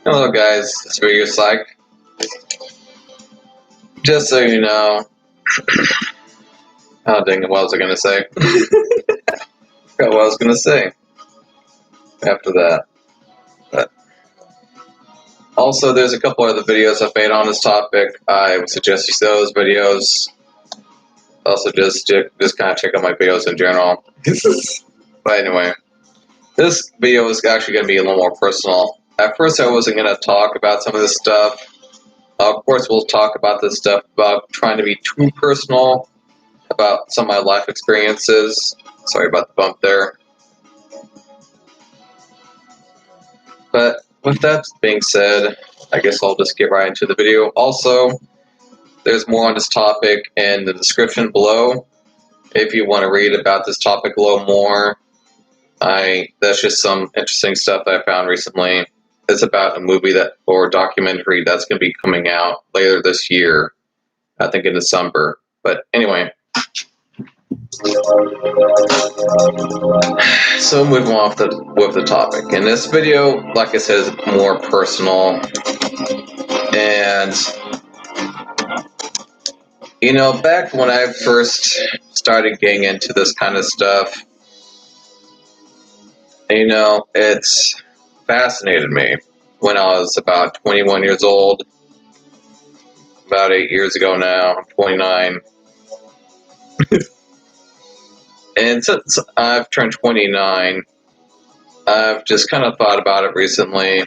Hello guys, it's Video Psych. Just so you know, oh dang it, what was I gonna say? Forgot what I was gonna say after that. But also, there's a couple other videos I've made on this topic. I would suggest you see those videos. Also, just kind of check out my videos in general. But anyway, this video is actually going to be a little more personal. At first, I wasn't going to talk about some of this stuff. Of course, we'll talk about this stuff about trying to be too personal about some of my life experiences. Sorry about the bump there. But with that being said, I guess I'll just get right into the video. Also, there's more on this topic in the description below. If you want to read about this topic a little more, that's just some interesting stuff that I found recently. It's about a movie or documentary that's going to be coming out later this year, I think in December. But anyway, so moving on with the topic. In this video, like I said, is more personal. And, you know, back when I first started getting into this kind of stuff, you know, it's fascinated me when I was about 21 years old. About 8 years ago now, I'm 29. And since I've turned 29, I've just kind of thought about it recently.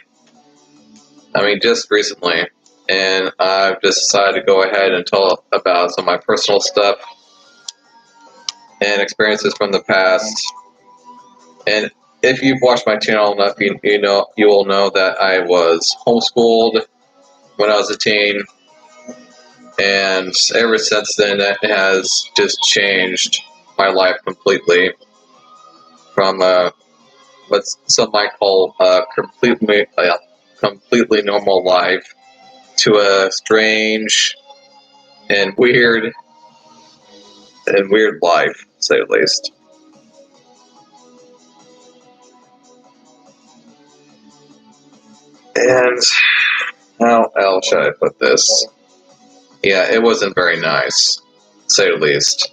I mean, just recently. And I've just decided to go ahead and tell about some of my personal stuff and experiences from the past. And if you've watched my channel enough, you will know that I was homeschooled when I was a teen. And ever since then, it has just changed my life completely from what some might call a completely normal life to a strange and weird life, to say the least. And how else should I put this? Yeah, it wasn't very nice, to say the least.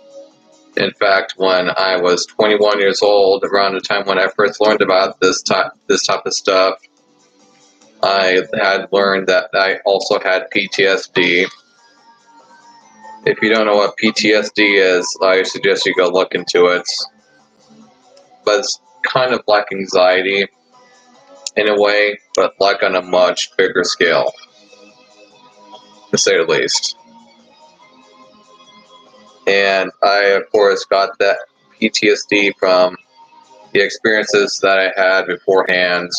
In fact, when I was 21 years old, around the time when I first learned about this type of stuff, I had learned that I also had PTSD. If you don't know what PTSD is, I suggest you go look into it. But it's kind of like anxiety in a way, but like on a much bigger scale, to say the least. And I, of course, got that PTSD from the experiences that I had beforehand.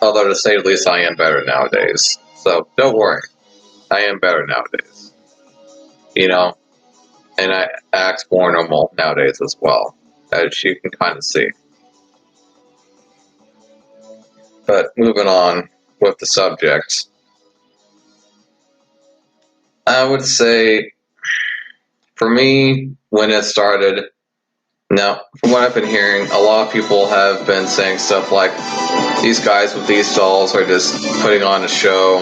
Although, to say the least, I am better nowadays. So, don't worry. I am better nowadays. You know? And I act more normal nowadays as well, as you can kind of see. But moving on with the subject. I would say, for me, when it started, now, from what I've been hearing, a lot of people have been saying stuff like, these guys with these dolls are just putting on a show.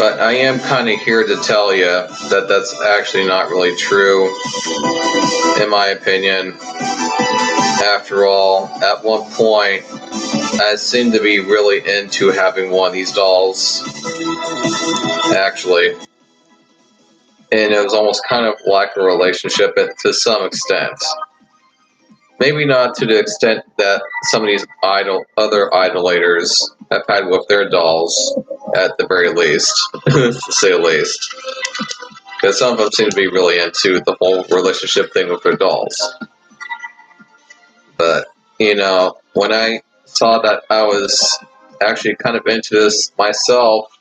But I am kind of here to tell you that that's actually not really true, in my opinion. After all, at one point, I seemed to be really into having one of these dolls, actually. And it was almost kind of like a relationship to some extent. Maybe not to the extent that some of these other idolators have had with their dolls, at the very least, to say the least. Because some of them seem to be really into the whole relationship thing with their dolls. But, you know, when I saw that I was actually kind of into this myself,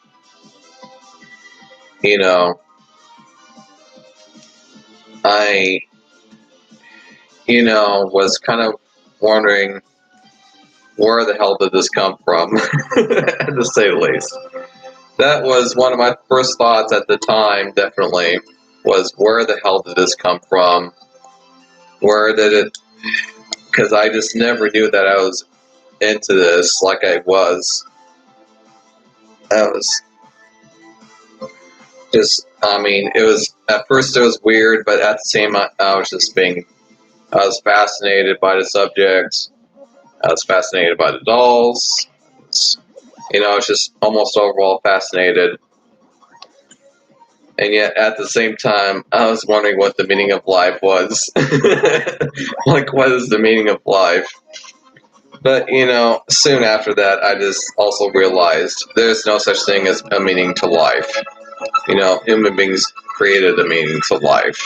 you know, I, was kind of wondering, where the hell did this come from, to say the least. That was one of my first thoughts at the time, definitely, was where the hell did this come from? Where did it... Because I just never knew that I was into this like I was. That was just, I mean, it was, at first it was weird, but at the same time, I was fascinated by the subject. I was fascinated by the dolls. I was just almost overall fascinated. And yet, at the same time, I was wondering what the meaning of life was. Like, what is the meaning of life? But, soon after that, I just also realized there's no such thing as a meaning to life. Human beings created a meaning to life.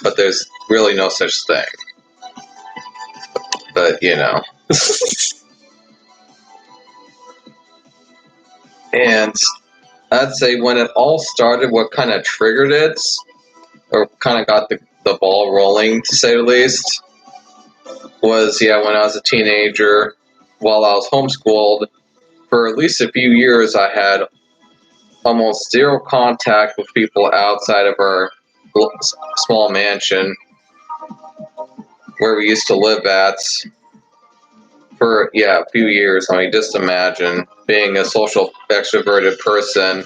But there's really no such thing. But, and I'd say when it all started, what kind of triggered it, or kind of got the ball rolling, to say the least, was, when I was a teenager, while I was homeschooled, for at least a few years, I had almost zero contact with people outside of our small mansion where we used to live at for, a few years. I mean, just imagine being a social extroverted person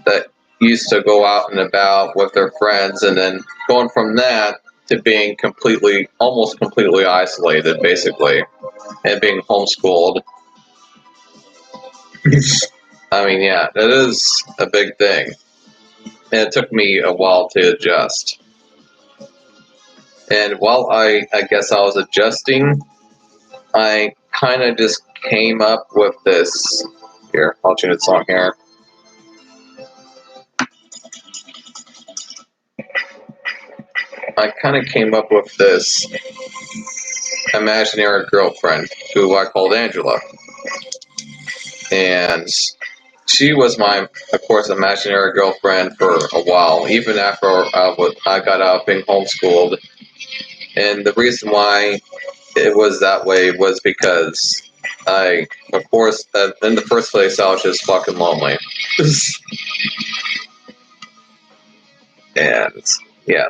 that used to go out and about with their friends, and then going from that to being almost completely isolated, basically, and being homeschooled. I mean, that is a big thing. And it took me a while to adjust. And while I guess I was adjusting, I kind of just came up with this. Here, I'll tune the song here. I kind of came up with this imaginary girlfriend who I called Angela. And she was my, of course, imaginary girlfriend for a while, even after I got out of being homeschooled. And the reason why it was that way was because of course, in the first place, I was just fucking lonely. And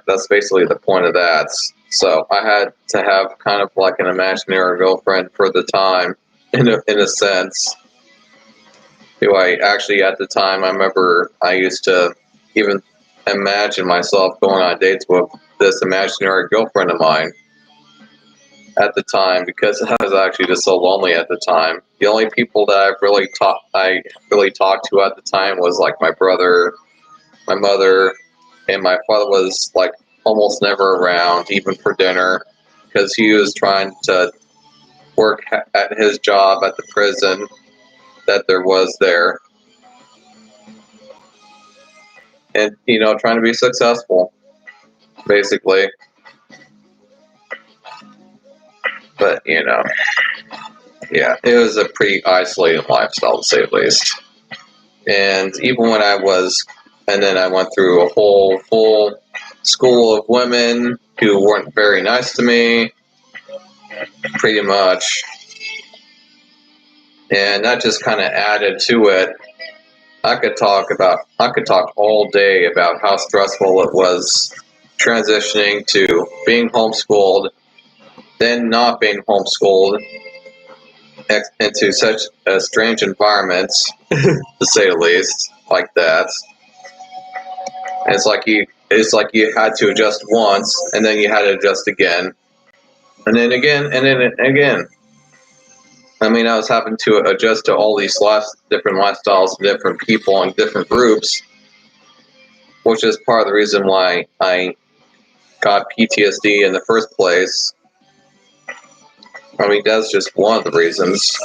that's basically the point of that. So I had to have kind of like an imaginary girlfriend for the time, in a sense. Who I actually, at the time, I remember I used to even imagine myself going on dates with this imaginary girlfriend of mine at the time, because I was actually just so lonely at the time. The only people that I really talked to at the time was like my brother, my mother, and my father was like almost never around, even for dinner, because he was trying to work at his job at the prison that there was there. And, trying to be successful, basically. But, it was a pretty isolated lifestyle, to say the least. And even when and then I went through a whole full school of women who weren't very nice to me, pretty much. And that just kind of added to it. I could talk all day about how stressful it was transitioning to being homeschooled, then not being homeschooled, into such a strange environment, to say the least, like that. And it's like you had to adjust once, and then you had to adjust again, and then again, and then again. I mean, I was having to adjust to all these different lifestyles, different people, and different groups, which is part of the reason why I got PTSD in the first place. I mean, that's just one of the reasons.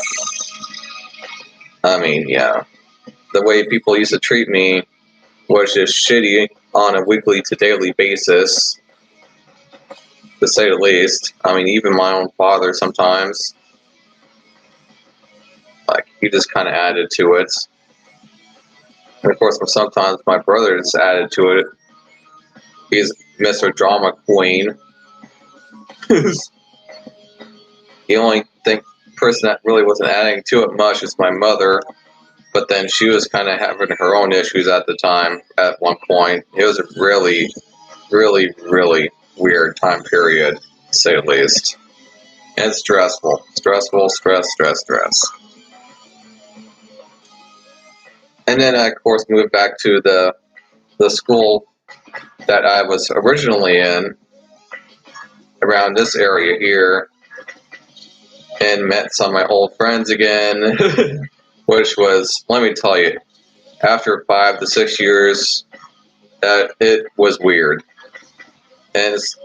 I mean, the way people used to treat me was just shitty on a weekly to daily basis, to say the least. I mean, even my own father sometimes, like, he just kind of added to it. And of course, sometimes my brother just added to it. He's Mr. Drama Queen. The only person that really wasn't adding to it much is my mother, but then she was kind of having her own issues at the time. At one point, it was a really, really, really weird time period, to say the least, and stressful. Stress. And then I, of course, moved back to the school that I was originally in, around this area here, and met some of my old friends again, which was, let me tell you, after 5 to 6 years, it was weird. And it's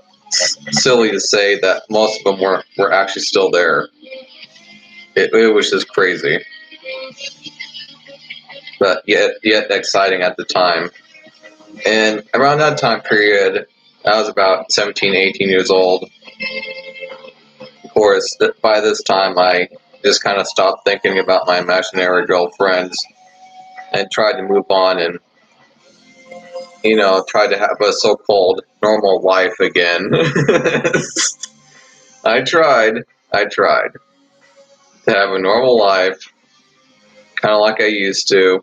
silly to say that most of them were actually still there. It was just crazy, but yet exciting at the time. And around that time period, I was about 17, 18 years old. Of course, by this time, I just kind of stopped thinking about my imaginary girlfriends and tried to move on and, tried to have a so-called normal life again. I tried to have a normal life, kind of like I used to.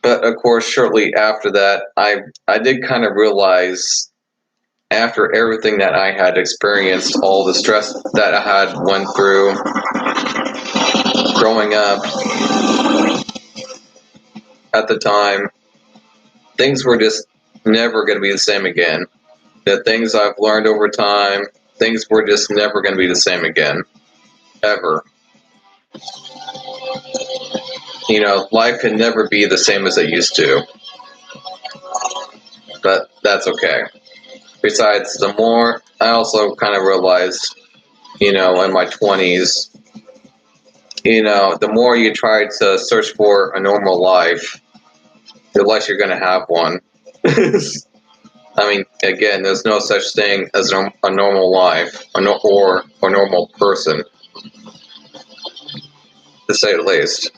But of course, shortly after that, I did kind of realize, after everything that I had experienced, all the stress that I had went through growing up at the time, things were just never going to be the same again. The things I've learned over time, things were just never going to be the same again, ever. Life can never be the same as it used to, but that's okay. Besides, the more I also kind of realized, in my 20s, the more you try to search for a normal life, the less you're going to have one. I mean, again, there's no such thing as a normal life or a normal person, to say the least.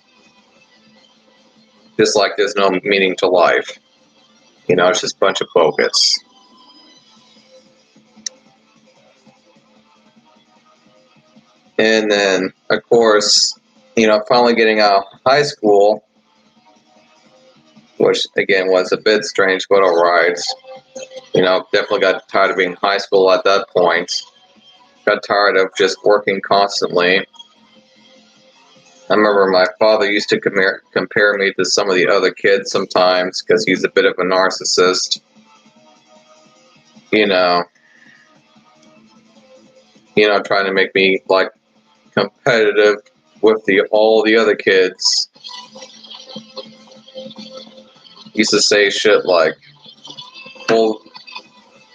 Just like there's no meaning to life. It's just a bunch of bogus. And then, of course, finally getting out of high school, which again was a bit strange, but alright. Definitely got tired of being in high school at that point. Got tired of just working constantly. I remember my father used to compare me to some of the other kids sometimes, because he's a bit of a narcissist. Trying to make me like competitive with all the other kids. He used to say shit like, well,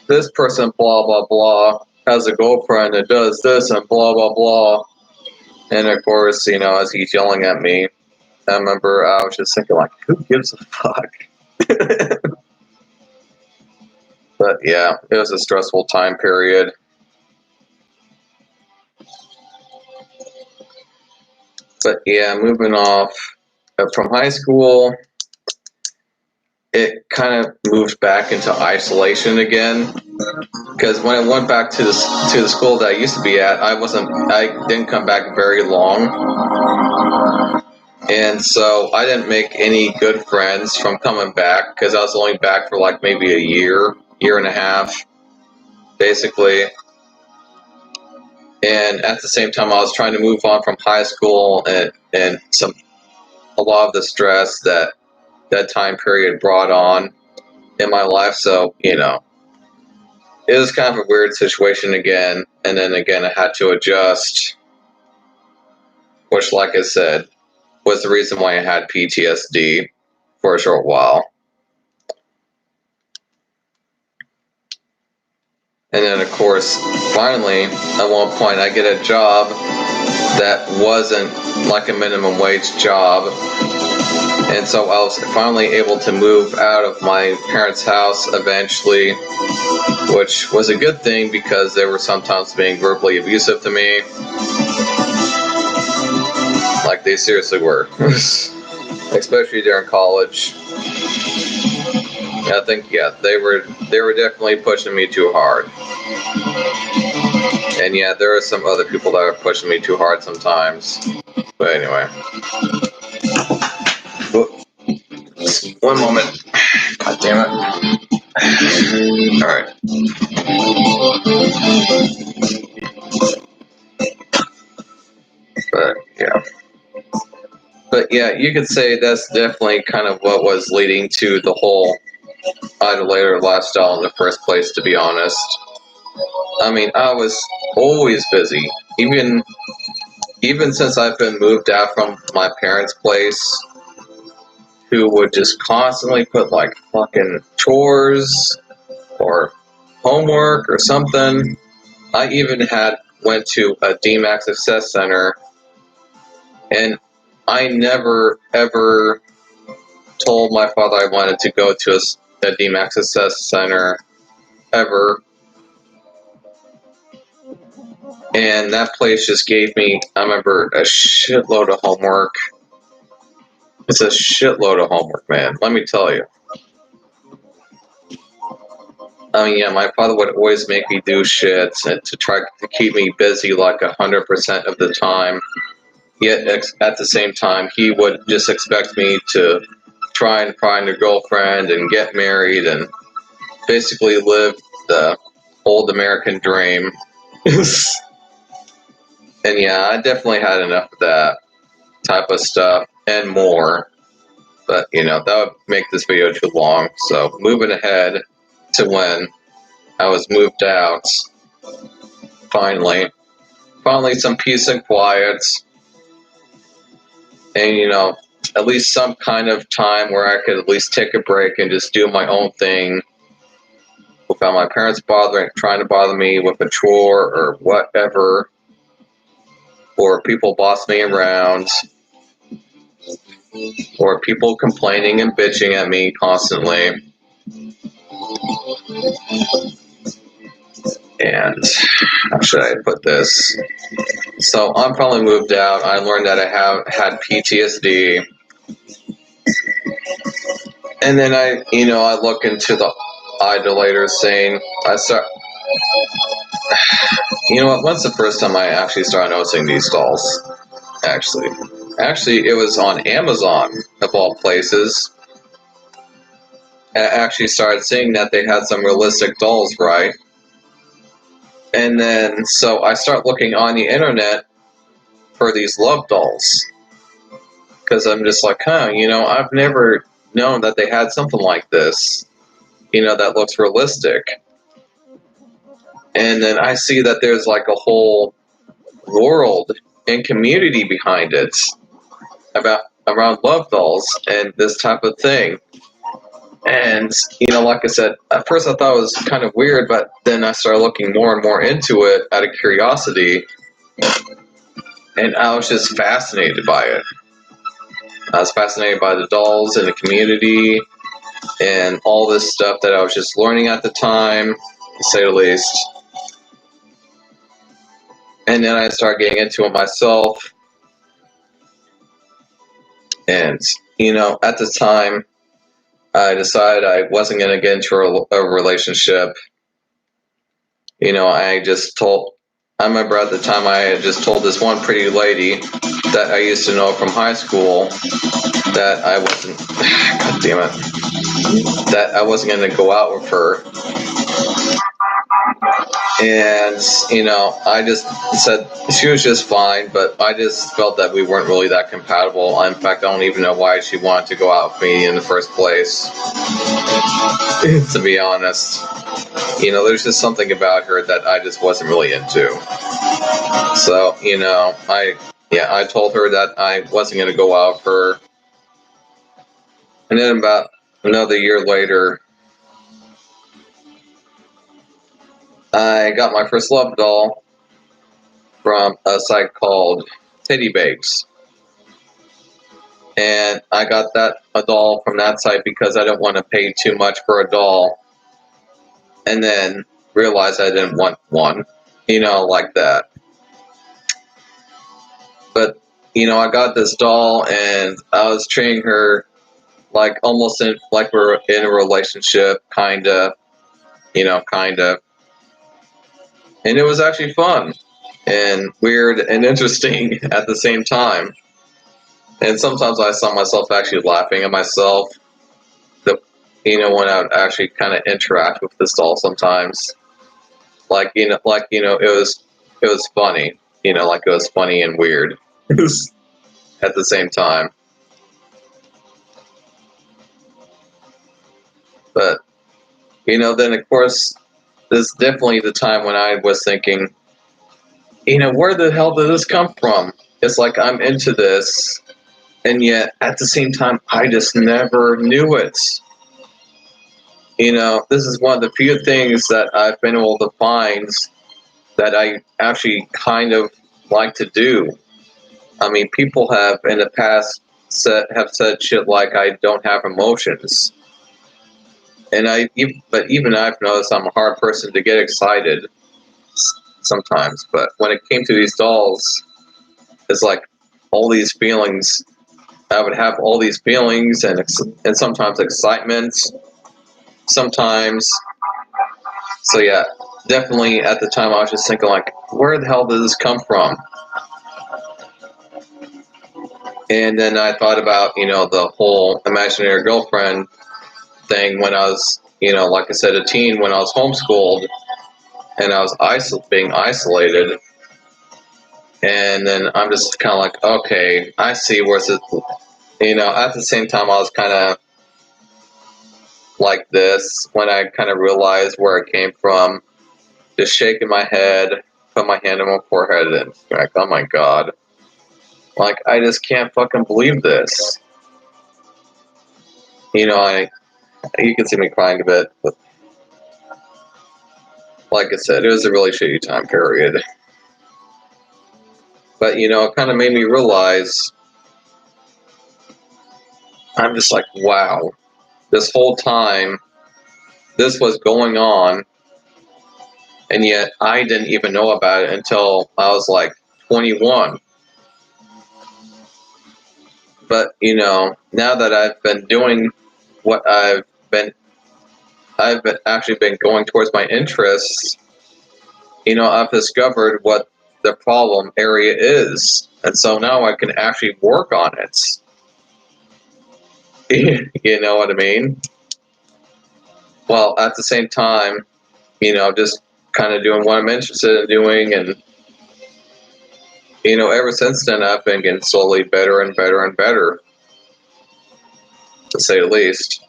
this person blah blah blah has a girlfriend that does this and blah blah blah. And of course, as he's yelling at me, I remember I was just thinking like, who gives a fuck? But yeah, it was a stressful time period. But yeah, moving off from high school, it kind of moved back into isolation again. Because when I went back to the school that I used to be at, I didn't come back very long. And so I didn't make any good friends from coming back, because I was only back for like maybe a year and a half, basically. And at the same time, I was trying to move on from high school and a lot of the stress that time period brought on in my life. So, it was kind of a weird situation again. And then again, I had to adjust, which, like I said, was the reason why I had PTSD for a short while. And then, of course, finally, at one point, I get a job that wasn't like a minimum wage job. And so I was finally able to move out of my parents' house eventually, which was a good thing, because they were sometimes being verbally abusive to me. Like, they seriously were. Especially during college. I think, yeah, they were definitely pushing me too hard. And yeah, there are some other people that are pushing me too hard sometimes. But anyway. One moment. God damn it. Alright. But yeah, you could say that's definitely kind of what was leading to the whole idolater lifestyle in the first place, to be honest. I mean, I was always busy. Even since I've been moved out from my parents' place, who would just constantly put like fucking chores or homework or something. I even went to a DMAC Success Center, and I never ever told my father I wanted to go to a DMAC Success Center ever. And that place just gave me, I remember, a shitload of homework. It's a shitload of homework, man. Let me tell you. I mean, yeah, my father would always make me do shit to try to keep me busy like 100% of the time. Yet at the same time, he would just expect me to try and find a girlfriend and get married and basically live the old American dream. And yeah, I definitely had enough of that type of stuff and more. But, that would make this video too long. So moving ahead to when I was moved out, finally some peace and quiet, and at least some kind of time where I could at least take a break and just do my own thing without my parents trying to bother me with a chore or whatever, or people boss me around, or people complaining and bitching at me constantly. And how should I put this? So I'm finally moved out. I learned that I had PTSD. And then I look into the Idollators saying, when's the first time I actually started noticing these dolls? Actually, it was on Amazon, of all places. I actually started seeing that they had some realistic dolls, right? And then, so I start looking on the internet for these love dolls. Because I'm just like, I've never known that they had something like this, that looks realistic. And then I see that there's like a whole world and community behind it around love dolls and this type of thing. And, like I said, at first I thought it was kind of weird, but then I started looking more and more into it out of curiosity. And I was just fascinated by it. I was fascinated by the dolls and the community and all this stuff that I was just learning at the time, to say the least. And then I started getting into it myself. And, at the time, I decided I wasn't going to get into a relationship. I remember at the time I had just told this one pretty lady that I used to know from high school that I wasn't, God damn it, that I wasn't going to go out with her. And, I just said she was just fine, but I just felt that we weren't really that compatible. In fact, I don't even know why she wanted to go out with me in the first place, to be honest. There's just something about her that I just wasn't really into. So, I told her that I wasn't going to go out with her. And then about another year later, I got my first love doll from a site called Titty Bakes. And I got a doll from that site because I didn't want to pay too much for a doll. And then realized I didn't want one, like that. But, I got this doll and I was treating her like almost like we're in a relationship, kinda. And it was actually fun and weird and interesting at the same time. And sometimes I saw myself actually laughing at myself, when I would actually kind of interact with this doll sometimes. It was funny, like it was funny and weird at the same time. But, then of course, this is definitely the time when I was thinking, where the hell did this come from? It's like I'm into this, and yet at the same time, I just never knew it. This is one of the few things that I've been able to find that I actually kind of like to do. I mean, people have in the past said shit like I don't have emotions, and but even I've noticed I'm a hard person to get excited sometimes. But when it came to these dolls, it's like all these feelings. I would have all these feelings and sometimes excitement, sometimes. So yeah, definitely at the time I was just thinking like, where the hell did this come from? And then I thought about, the whole imaginary girlfriend thing when I was, like I said, a teen, when I was homeschooled and I was being isolated. And then I'm just kind of like, okay, I see where's it, at the same time I was kind of like this when I kind of realized where it came from, just shaking my head, put my hand on my forehead and like, oh my God. Like, I just can't fucking believe this. You can see me crying a bit, but like I said, it was a really shitty time period. But, it kind of made me realize, I'm just like, wow, this whole time, this was going on, and yet I didn't even know about it until I was like 21. But, now that I've been doing what I've actually been going towards my interests, I've discovered what the problem area is. And so now I can actually work on it. You know what I mean? Well, at the same time, just kind of doing what I'm interested in doing. And, ever since then, I've been getting slowly better and better and better, to say the least.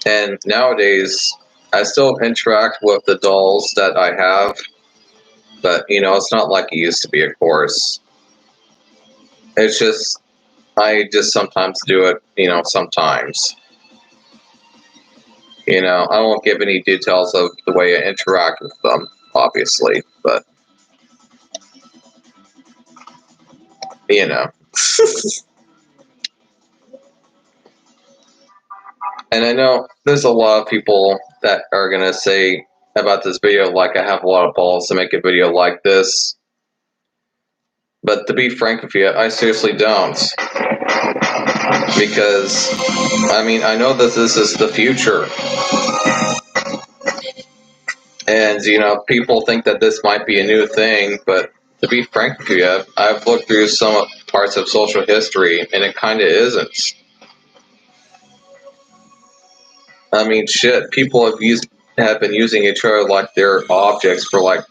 And nowadays, I still interact with the dolls that I have, but, it's not like it used to be, of course. It's just, I just sometimes do it, sometimes. I won't give any details of the way I interact with them, obviously, but, you know. And I know there's a lot of people that are going to say about this video, like, I have a lot of balls to make a video like this. But to be frank with you, I seriously don't. Because, I mean, I know that this is the future. And, people think that this might be a new thing, but to be frank with you, I've looked through some parts of social history, and it kind of isn't. I mean, shit, people have been using each other like they're objects for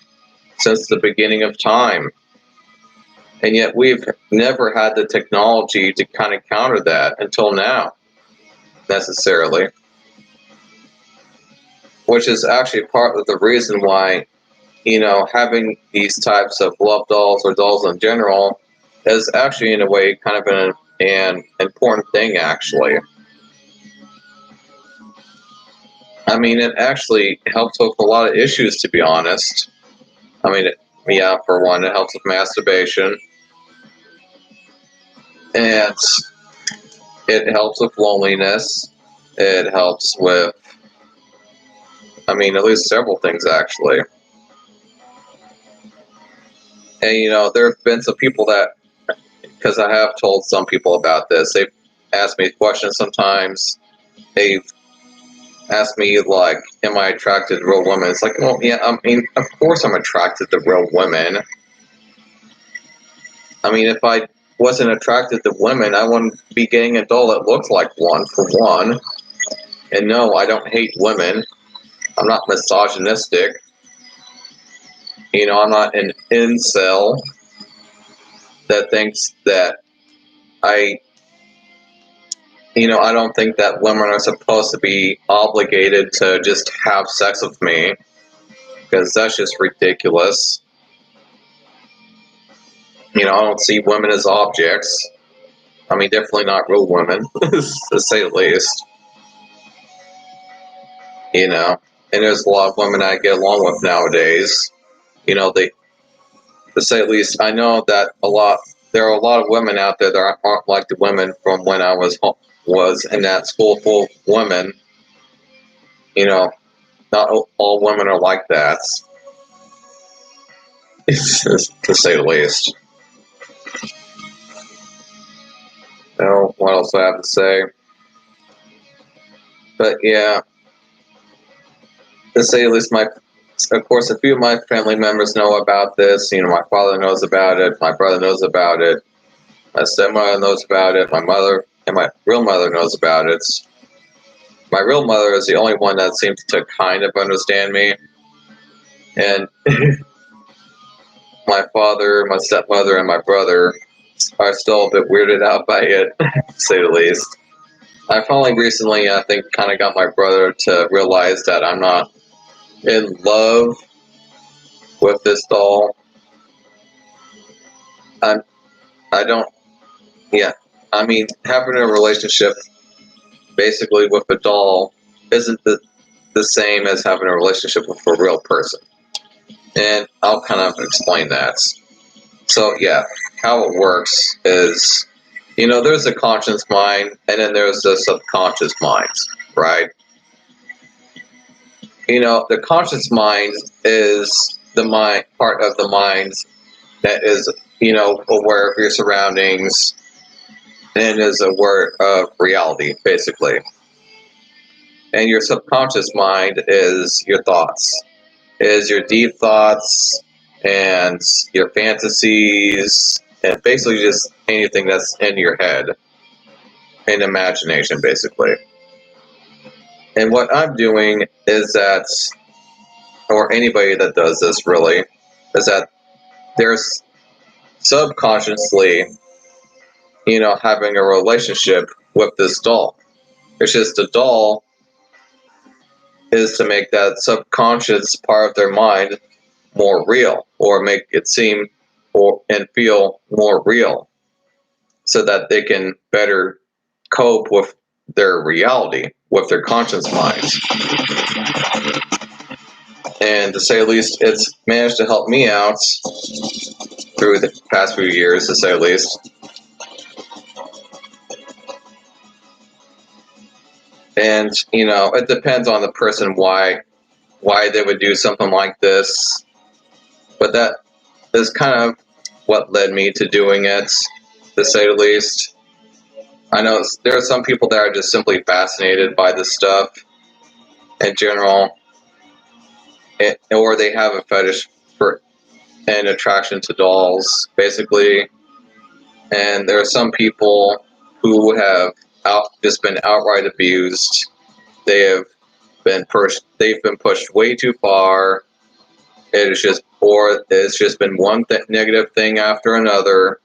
since the beginning of time. And yet we've never had the technology to kind of counter that until now, necessarily. Which is actually part of the reason why, having these types of love dolls or dolls in general is actually, in a way, kind of an important thing, actually. I mean, it actually helps with a lot of issues, to be honest. I mean, yeah, for one, it helps with masturbation. And it helps with loneliness. It helps with, I mean, at least several things, actually. And, there have been some people that, because I have told some people about this, they've asked me questions sometimes. They've asked me, like, am I attracted to real women? It's like, well, yeah, I mean, of course I'm attracted to real women. I mean, if I wasn't attracted to women, I wouldn't be getting a doll that looks like one, for one. And no, I don't hate women. I'm not misogynistic. I'm not an incel that thinks that I, I don't think that women are supposed to be obligated to just have sex with me, because that's just ridiculous. I don't see women as objects. I mean, definitely not real women, to say the least. And there's a lot of women I get along with nowadays. They, to say the least, I know that there are a lot of women out there that aren't like the women from when I was in that school full of women. Not all women are like that, to say the least. What else do I have to say? But yeah, to say the least, of course, a few of my family members know about this. My father knows about it, my brother knows about it, my stepmother knows about it, my mother and my real mother knows about it. My real mother is the only one that seems to kind of understand me. And my father, my stepmother, and my brother are still a bit weirded out by it, to say the least. I finally recently, I think, kind of got my brother to realize that I'm not in love with this doll. I don't, yeah. I mean, having a relationship basically with a doll isn't the same as having a relationship with a real person. And I'll kind of explain that. So, yeah, how it works is, there's a conscious mind and then there's the subconscious mind, right? The conscious mind is the mind part of the mind that is, aware of your surroundings and is aware of reality, basically. And your subconscious mind is your thoughts, is your deep thoughts and your fantasies, and basically just anything that's in your head, in imagination, basically. And what I'm doing is that, or anybody that does this really, is that there's subconsciously, having a relationship with this doll. It's just the doll is to make that subconscious part of their mind more real, or make it seem and feel more real, so that they can better cope with their reality, with their conscious minds. And to say the least, it's managed to help me out through the past few years, to say the least. And it depends on the person why they would do something like this, but that is kind of what led me to doing it, to say the least. I know there are some people that are just simply fascinated by this stuff in general, or they have a fetish for an attraction to dolls, basically. And there are some people who have just been outright abused. They have been pushed. They've been pushed way too far. It's just been one negative thing after another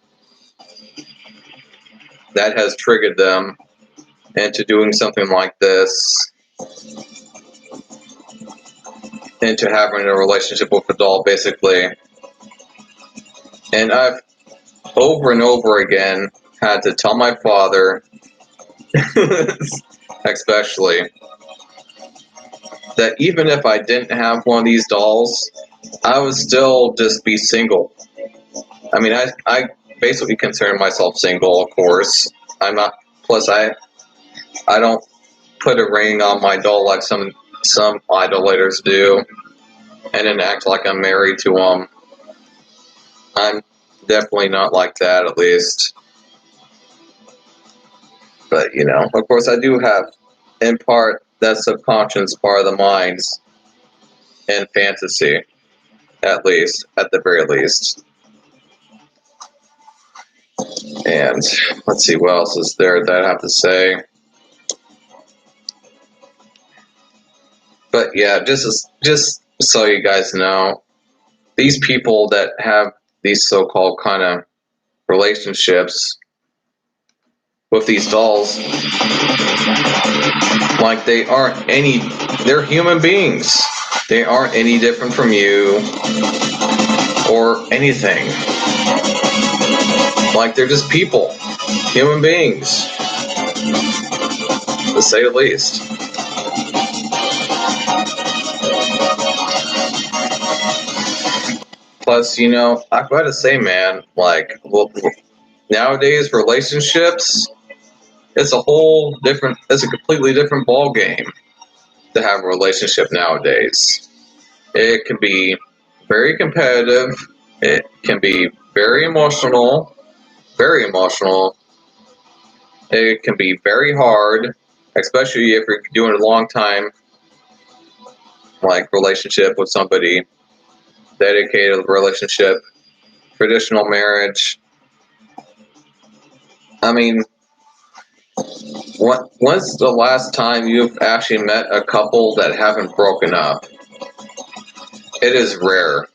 that has triggered them into doing something like this, into having a relationship with a doll, basically. And I've over and over again had to tell my father, especially, that even if I didn't have one of these dolls, I would still just be single. I mean, I basically consider myself single, of course. I'm not. Plus, I don't put a ring on my doll like some idolators do, and then act like I'm married to them. I'm definitely not like that, at least. But of course, I do have, in part, that subconscious part of the minds and fantasy, at the very least. And let's see, what else is there that I have to say? But yeah, just so you guys know, these people that have these so-called kind of relationships, with these dolls. Like they're human beings. They aren't any different from you or anything. Like they're just people, human beings, to say the least. Plus, I've got to say, man, like, nowadays relationships, it's a completely different ball game to have a relationship nowadays. It can be very competitive. It can be very emotional. Very emotional. It can be very hard, especially if you're doing a long time like relationship with somebody, dedicated relationship, traditional marriage. I mean, when's the last time you've actually met a couple that haven't broken up? It is rare.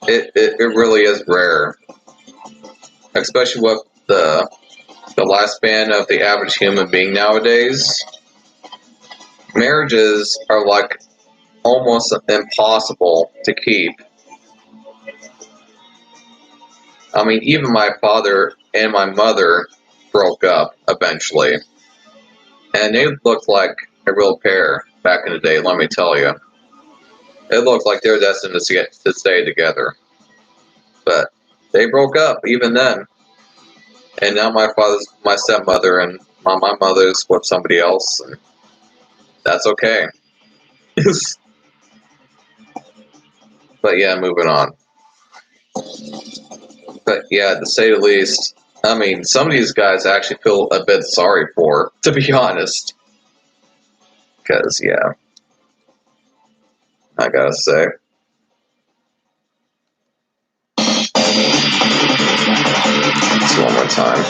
It really is rare, especially with the lifespan of the average human being nowadays. Marriages are like almost impossible to keep. I mean, even my father and my mother broke up eventually, and they looked like a real pair back in the day. Let me tell you, it looked like they were destined to stay together, but they broke up even then. And now my stepmother and my mother's with somebody else, and that's okay. But yeah, moving on. But yeah, to say the least, I mean, some of these guys I actually feel a bit sorry for, to be honest. Because, yeah, I gotta say. Just one more time.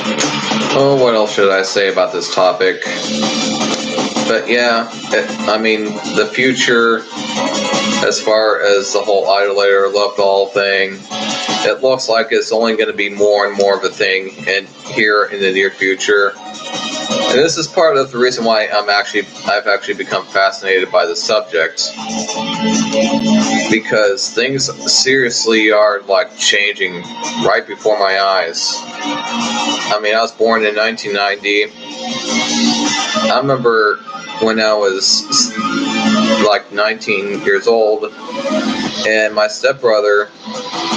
Oh, what else should I say about this topic? But yeah, I mean, the future, as far as the whole Idolator love doll thing, it looks like it's only going to be more and more of a thing here in the near future. And this is part of the reason why I've actually become fascinated by the subject, because things seriously are like changing right before my eyes. I mean, I was born in 1990. I remember when I was like 19 years old, and my stepbrother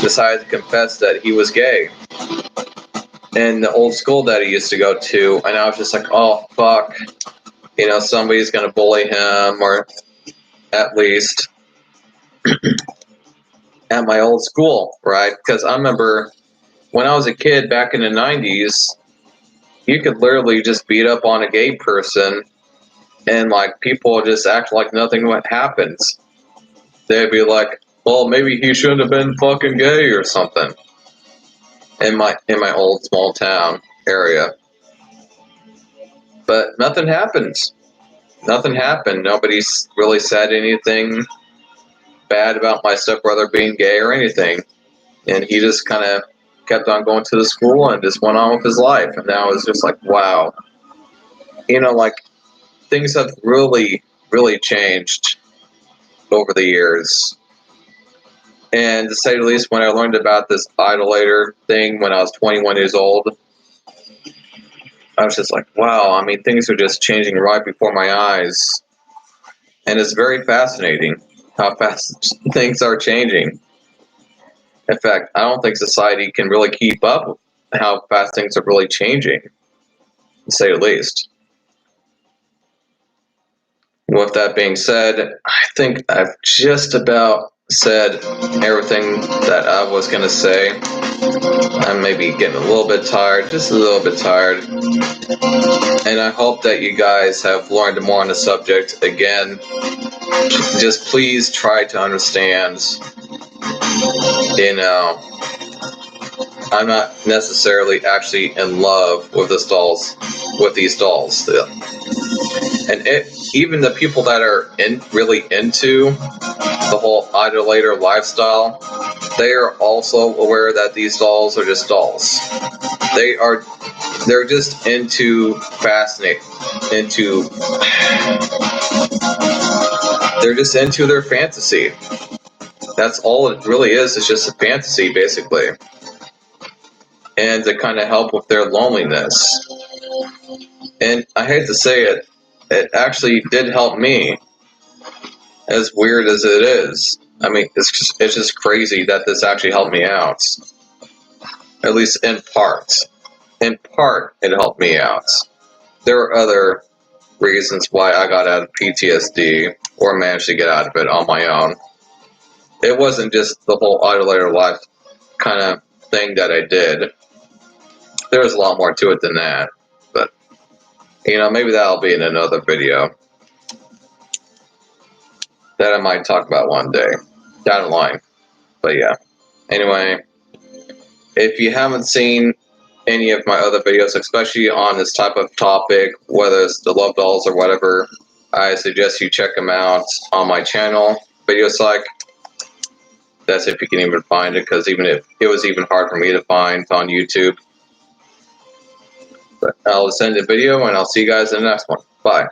decided to confess that he was gay in the old school that he used to go to, and I was just like, oh fuck, somebody's gonna bully him, or at least at my old school, right? Because I remember when I was a kid back in the 90s, you could literally just beat up on a gay person and like people just act like nothing happens. They'd be like, well, maybe he shouldn't have been fucking gay or something. In my old small town area. But nothing happened. Nothing happened. Nobody really said anything bad about my stepbrother being gay or anything. And he just kind of kept on going to the school and just went on with his life. And now it's just like, wow. Like, things have really, really changed over the years. And to say the least, when I learned about this Idolator thing when I was 21 years old, I was just like, wow, I mean, things are just changing right before my eyes. And it's very fascinating how fast things are changing. In fact, I don't think society can really keep up with how fast things are really changing, to say the least. With that being said, I think I've just about said everything that I was going to say. I'm maybe getting a little bit tired, just a little bit tired. And I hope that you guys have learned more on the subject. Again, just please try to understand, I'm not necessarily actually in love with these dolls. And even the people that are really into the whole idolator lifestyle, they are also aware that these dolls are just dolls. They are they're just into they're just into their fantasy. That's all it really is. It's just a fantasy, basically. And to kind of help with their loneliness. And I hate to say it, it actually did help me, as weird as it is. I mean, it's just crazy that this actually helped me out. At least in part. In part, it helped me out. There were other reasons why I got out of PTSD, or managed to get out of it on my own. It wasn't just the whole idolater life kind of thing that I did. There was a lot more to it than that. But, you know, maybe that'll be in another video that I might talk about one day down the line. But yeah. Anyway, if you haven't seen any of my other videos, especially on this type of topic, whether it's the love dolls or whatever, I suggest you check them out on my channel, Videopsych. That's if you can even find it, because even if it was even hard for me to find on YouTube. But I'll send a video, and I'll see you guys in the next one. Bye.